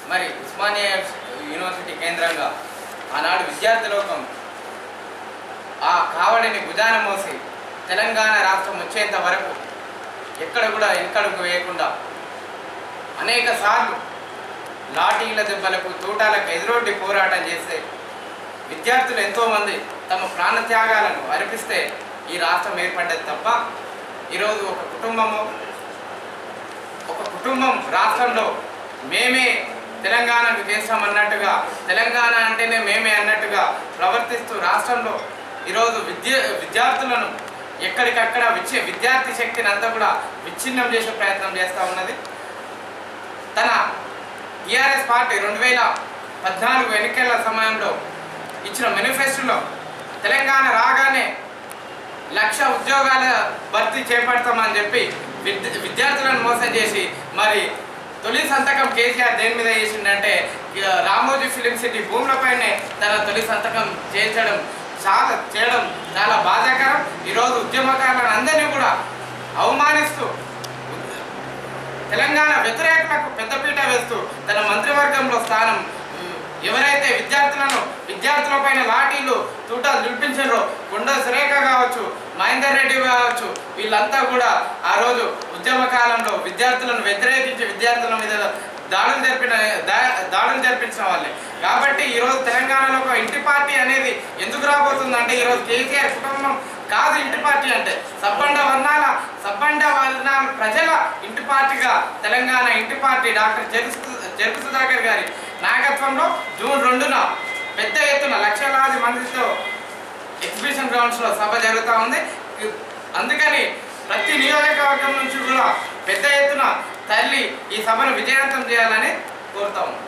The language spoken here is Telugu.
మరి ఉస్మానియా యూనివర్సిటీ కేంద్రంగా ఆనాడు విద్యార్థి లోకం ఆ కావడిని భుజాన మోసి తెలంగాణ రాష్ట్రం వచ్చేంత వరకు ఎక్కడ కూడా వెనకడుగు వేయకుండా అనేక సార్లు లాఠీల దెబ్బలకు తూటాలకు ఎదురొడ్డి పోరాటం చేస్తే విద్యార్థులు ఎంతోమంది తమ ప్రాణత్యాగాలను అర్పిస్తే ఈ రాష్ట్రం ఏర్పడ్డది తప్ప ఈరోజు ఒక కుటుంబం రాష్ట్రంలో మేమే తెలంగాణకు చేస్తామన్నట్టుగా, తెలంగాణ అంటేనే మేమే అన్నట్టుగా ప్రవర్తిస్తూ రాష్ట్రంలో ఈరోజు విద్యార్థులను ఎక్కడికక్కడ విద్యార్థి శక్తిని అంతా కూడా విచ్ఛిన్నం చేసే ప్రయత్నం చేస్తూ ఉన్నది. తన టీఆర్ఎస్ పార్టీ 2014 ఎన్నికల సమయంలో ఇచ్చిన మేనిఫెస్టోలో తెలంగాణ రాగానే 1,00,000 ఉద్యోగాల భర్తీ చేపడతామని చెప్పి విద్యార్థులను మోసం చేసి మరి తొలి సంతకం కేసీఆర్ దేని మీద చేసిందంటే రామోజీ ఫిలిం సిటీ భూములపైనే తన తొలి సంతకం చేయడం చాలా బాధాకరం. ఈరోజు ఉద్యమకారులను అందరినీ కూడా అవమానిస్తూ తెలంగాణ వ్యతిరేకతకు పెద్దపీట వేస్తూ తన మంత్రివర్గంలో స్థానం ఎవరైతే విద్యార్థులపైన లాఠీలు తూటాలు దులిపించారో కొండ సురేఖ కావచ్చు, మహేందర్ రెడ్డి కావచ్చు, వీళ్ళంతా కూడా ఆ రోజు ఉద్యమ కాలంలో విద్యార్థులను వ్యతిరేకించి విద్యార్థుల మీద దాడులు జరిపించిన వాళ్ళే. కాబట్టి ఈరోజు తెలంగాణలో ఒక ఇంటి పార్టీ అనేది ఎందుకు రాబోతుందంటే ఈరోజు కేసీఆర్ కుటుంబం కాదు ఇంటి పార్టీ అంటే సబ్బండ వర్ణాల ప్రజల ఇంటి పార్టీగా తెలంగాణ ఇంటి పార్టీ డాక్టర్ చెరుకు సుధాకర్ గారి నాయకత్వంలో జూన్ 2న పెద్ద ఎత్తున లక్షలాది మందితో ఎగ్జిబిషన్ గ్రౌండ్స్లో సభ జరుగుతూ ఉంది. అందుకని ప్రతి నియోజకవర్గం నుంచి కూడా పెద్ద ఎత్తున తల్లి ఈ సభను విజయవంతం చేయాలని కోరుతా ఉన్నాం.